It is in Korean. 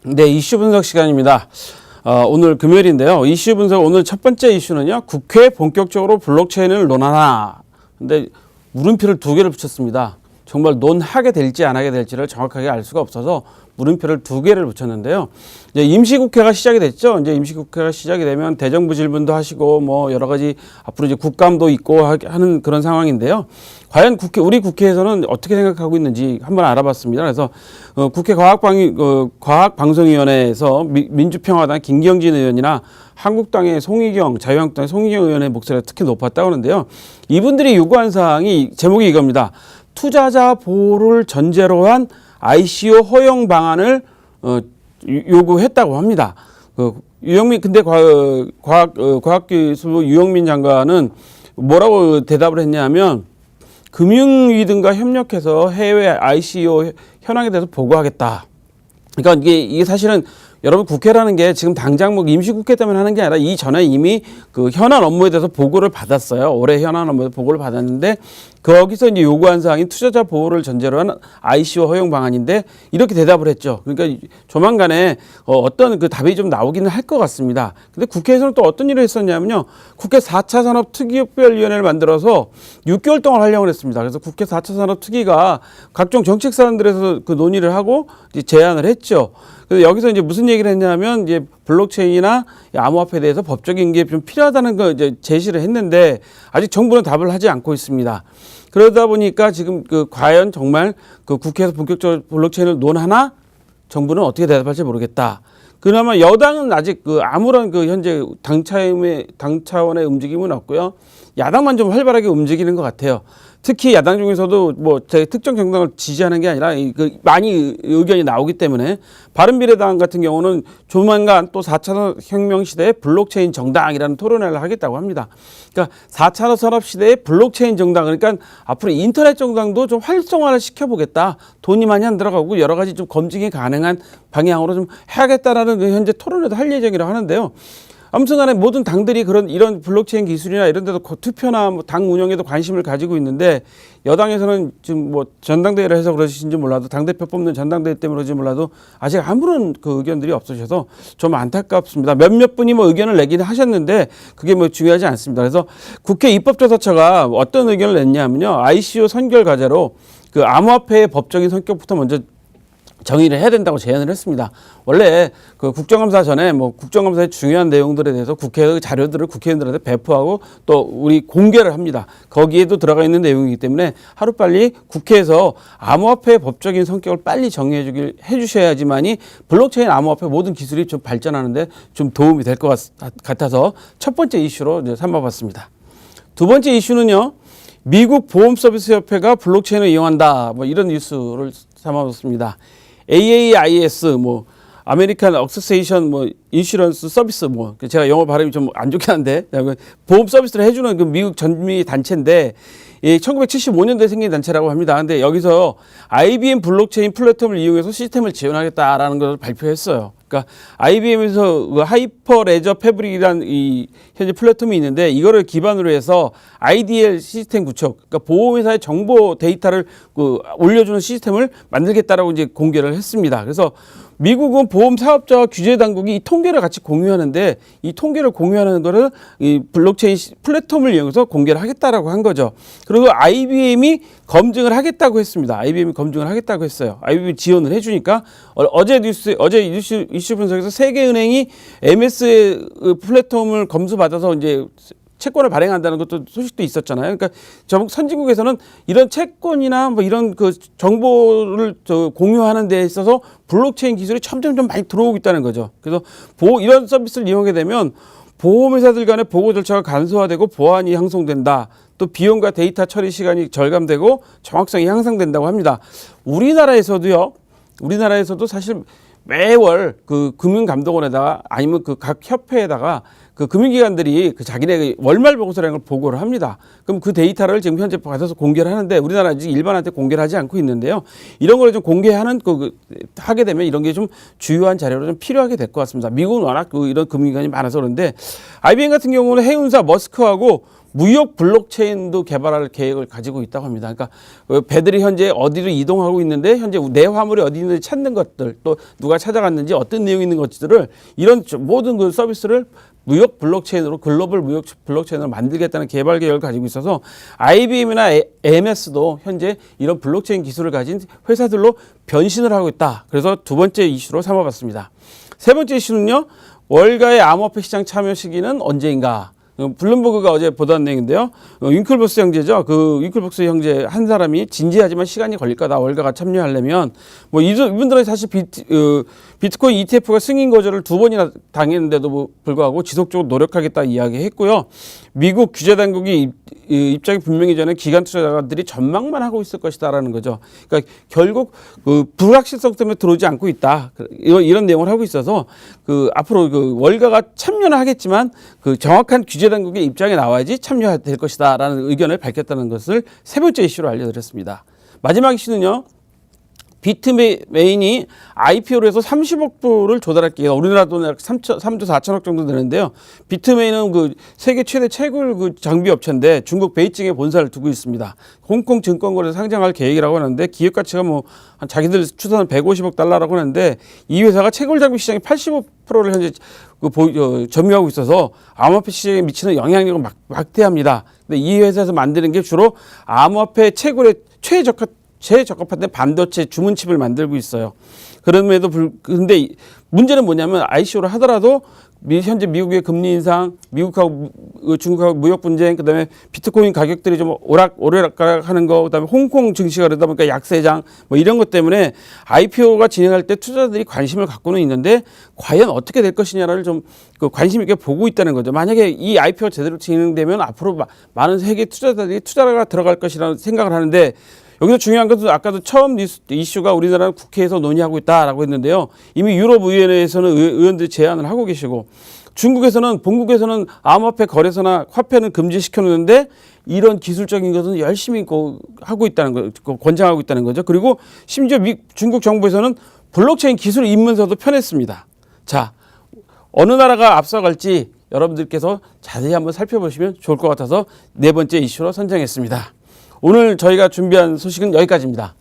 네, 이슈 분석 시간입니다. 오늘 금요일인데요. 이슈 분석 오늘 첫 번째 이슈는요. 국회 본격적으로 블록체인을 논하나. 근데 물음표를 두 개를 붙였습니다. 정말 논하게 될지 안 하게 될지를 정확하게 알 수가 없어서 물음표를 두 개를 붙였는데요. 이제 임시국회가 시작이 됐죠. 이제 임시국회가 시작이 되면 대정부 질문도 하시고 뭐 여러 가지 앞으로 이제 국감도 있고 하는 그런 상황인데요. 과연 우리 국회에서는 어떻게 생각하고 있는지 한번 알아봤습니다. 그래서 국회 과학방송위원회에서 민주평화당 김경진 의원이나 한국당의 송희경, 자유한국당의 송희경 의원의 목소리가 특히 높았다고 하는데요. 이분들이 요구한 사항이 제목이 이겁니다. 투자자 보호를 전제로 한 ICO 허용 방안을 요구했다고 합니다. 근데 과학기술부 유영민 장관은 뭐라고 대답을 했냐면 금융위등과 협력해서 해외 ICO 현황에 대해서 보고하겠다. 그러니까 이게 사실은 여러분 국회라는 게 지금 당장 뭐 임시국회 때문에 하는 게 아니라 이전에 이미 그 현안 업무에 대해서 보고를 받았어요. 올해 현안 업무에 보고를 받았는데 거기서 이제 요구한 사항이 투자자 보호를 전제로 한 ICO 허용 방안인데 이렇게 대답을 했죠. 그러니까 조만간에 어떤 그 답이 좀 나오기는 할 것 같습니다. 근데 국회에서는 또 어떤 일을 했었냐면요. 국회 4차 산업특위특별위원회를 만들어서 6개월 동안 활용을 했습니다. 그래서 국회 4차 산업특위가 각종 정책 사안들에서 그 논의를 하고 이제 제안을 했죠. 그래서 여기서 이제 무슨 얘기를 했냐면 이제 블록체인이나 암호화폐에 대해서 법적인 게 좀 필요하다는 걸 이제 제시를 했는데 아직 정부는 답을 하지 않고 있습니다. 그러다 보니까 지금 과연 정말 국회에서 본격적으로 블록체인을 논하나 정부는 어떻게 대답할지 모르겠다. 그나마 여당은 아직 아무런 현재 당 차원의 움직임은 없고요. 야당만 좀 활발하게 움직이는 것 같아요. 특히 야당 중에서도 뭐 특정 정당을 지지하는 게 아니라 많이 의견이 나오기 때문에 바른미래당 같은 경우는 조만간 또 4차 혁명 시대의 블록체인 정당이라는 토론회를 하겠다고 합니다. 그러니까 4차 산업 시대의 블록체인 정당, 그러니까 앞으로 인터넷 정당도 좀 활성화를 시켜보겠다. 돈이 많이 안 들어가고 여러 가지 좀 검증이 가능한 방향으로 좀 해야겠다라는 현재 토론회도 할 예정이라고 하는데요. 아무튼 간에 모든 당들이 이런 블록체인 기술이나 이런 데도 투표나 뭐 당 운영에도 관심을 가지고 있는데 여당에서는 지금 뭐 전당대회를 해서 그러신지 몰라도 당대표 뽑는 전당대회 때문에 그런지 몰라도 아직 아무런 의견들이 없으셔서 좀 안타깝습니다. 몇몇 분이 뭐 의견을 내기는 하셨는데 그게 뭐 중요하지 않습니다. 그래서 국회 입법조사처가 어떤 의견을 냈냐면요. ICO 선결 과제로 암호화폐의 법적인 성격부터 먼저 정의를 해야 된다고 제안을 했습니다. 원래 국정감사 전에 뭐 국정감사의 중요한 내용들에 대해서 국회 자료들을 국회의원들한테 배포하고 또 우리 공개를 합니다. 거기에도 들어가 있는 내용이기 때문에 하루빨리 국회에서 암호화폐의 법적인 성격을 빨리 정의해 주셔야지만이 블록체인 암호화폐 모든 기술이 좀 발전하는데 좀 도움이 될 것 같아서 첫 번째 이슈로 이제 삼아봤습니다. 두 번째 이슈는요. 미국 보험서비스협회가 블록체인을 이용한다. 뭐 이런 뉴스를 삼아봤습니다. AAIS 뭐 아메리칸 어세시에이션 뭐 인슈런스 서비스 뭐 제가 영어 발음이 좀 안 좋긴 한데 보험 서비스를 해주는 미국 전미 단체인데 1975년도에 생긴 단체라고 합니다. 근데 여기서 IBM 블록체인 플랫폼을 이용해서 시스템을 지원하겠다라는 것을 발표했어요. 그러니까 IBM에서 하이퍼 레저 패브릭이라는 이 현재 플랫폼이 있는데 이거를 기반으로 해서 IDL 시스템 구축, 그러니까 보험회사의 정보 데이터를 올려주는 시스템을 만들겠다라고 이제 공개를 했습니다. 그래서 미국은 보험 사업자와 규제 당국이 이 통계를 같이 공유하는데 이 통계를 공유하는 거를 이 블록체인 플랫폼을 이용해서 공개를 하겠다라고 한 거죠. 그리고 IBM이 검증을 하겠다고 했습니다. IBM이 검증을 하겠다고 했어요. IBM이 지원을 해주니까 어제 이슈 분석에서 세계은행이 MS의 플랫폼을 검수받아서 이제 채권을 발행한다는 것도 소식도 있었잖아요. 그러니까 선진국에서는 이런 채권이나 뭐 이런 정보를 공유하는 데 있어서 블록체인 기술이 점점 많이 들어오고 있다는 거죠. 그래서 이런 서비스를 이용하게 되면 보험회사들 간의 보고 절차가 간소화되고 보안이 향상된다. 또 비용과 데이터 처리 시간이 절감되고 정확성이 향상된다고 합니다. 우리나라에서도 사실 매월 금융감독원에다가 아니면 각 협회에다가 금융기관들이 자기네 월말 보고서라는 걸 보고를 합니다. 그럼 그 데이터를 지금 현재 받아서 공개를 하는데 우리나라 아직 일반한테 공개를 하지 않고 있는데요. 이런 걸 좀 공개하는 하게 되면 이런 게 좀 주요한 자료로 좀 필요하게 될 것 같습니다. 미국은 워낙 이런 금융기관이 많아서 그런데 IBM 같은 경우는 해운사 머스크하고 무역 블록체인도 개발할 계획을 가지고 있다고 합니다. 그러니까 배들이 현재 어디로 이동하고 있는데 현재 내 화물이 어디 있는지 찾는 것들, 또 누가 찾아갔는지 어떤 내용이 있는 것들을 이런 모든 그 서비스를 무역 블록체인으로, 글로벌 무역 블록체인으로 만들겠다는 개발 계획을 가지고 있어서 IBM이나 MS도 현재 이런 블록체인 기술을 가진 회사들로 변신을 하고 있다. 그래서 두 번째 이슈로 삼아봤습니다. 세 번째 이슈는요, 월가의 암호화폐 시장 참여 시기는 언제인가? 블룸버그가 어제 보도한 내용인데요. 윙클복스 형제죠. 그 윙클복스 형제 한 사람이 진지하지만 시간이 걸릴 거다. 월가가 참여하려면 뭐 이분들은 사실 비트코인 ETF가 승인 거절을 2번이나 당했는데도 불구하고 지속적으로 노력하겠다 이야기했고요. 미국 규제 당국이 입장이 분명히 전에 기관 투자자들이 전망만 하고 있을 것이다라는 거죠. 그러니까 결국 그 불확실성 때문에 들어오지 않고 있다. 이런 내용을 하고 있어서 그 앞으로 그 월가가 참여는 하겠지만 그 정확한 규제 당국의 입장에 나와야지 참여될 것이다라는 의견을 밝혔다는 것을 세 번째 이슈로 알려드렸습니다. 마지막 이슈는요. 비트메인이 IPO로 해서 30억 불을 조달할 기회가 우리나라 돈으로 3조 4천억 정도 되는데요. 비트메인은 그 세계 최대 채굴 그 장비 업체인데 중국 베이징에 본사를 두고 있습니다. 홍콩 증권거래에서 상장할 계획이라고 하는데 기업 가치가 뭐 자기들 추산은 150억 달러라고 하는데 이 회사가 채굴 장비 시장의 85%를 현재 점유하고 있어서 암호화폐 시장에 미치는 영향력은 막대합니다. 근데 이 회사에서 만드는 게 주로 암호화폐 채굴에 최적합한 반도체 주문칩을 만들고 있어요. 그럼에도 근데 문제는 뭐냐면 ICO를 하더라도 현재 미국의 금리 인상, 미국하고 중국하고 무역 분쟁, 그다음에 비트코인 가격들이 좀 오르락가락하는 거, 그다음에 홍콩 증시가 그러다 보니까 약세장 뭐 이런 것 때문에 IPO가 진행할 때 투자자들이 관심을 갖고는 있는데 과연 어떻게 될 것이냐를 좀 관심 있게 보고 있다는 거죠. 만약에 이 IPO 제대로 진행되면 앞으로 많은 세계 투자자들이 투자가 들어갈 것이라는 생각을 하는데. 여기서 중요한 것은 아까도 처음 이슈가 우리나라는 국회에서 논의하고 있다라고 했는데요. 이미 유럽의회에서는 의원들이 제안을 하고 계시고 중국에서는 본국에서는 암호화폐 거래소나 화폐는 금지시켜 놓는데 이런 기술적인 것은 열심히 하고 있다는 거, 권장하고 있다는 거죠. 그리고 심지어 중국 정부에서는 블록체인 기술 입문서도 펴냈습니다. 자, 어느 나라가 앞서갈지 여러분들께서 자세히 한번 살펴보시면 좋을 것 같아서 네 번째 이슈로 선정했습니다. 오늘 저희가 준비한 소식은 여기까지입니다.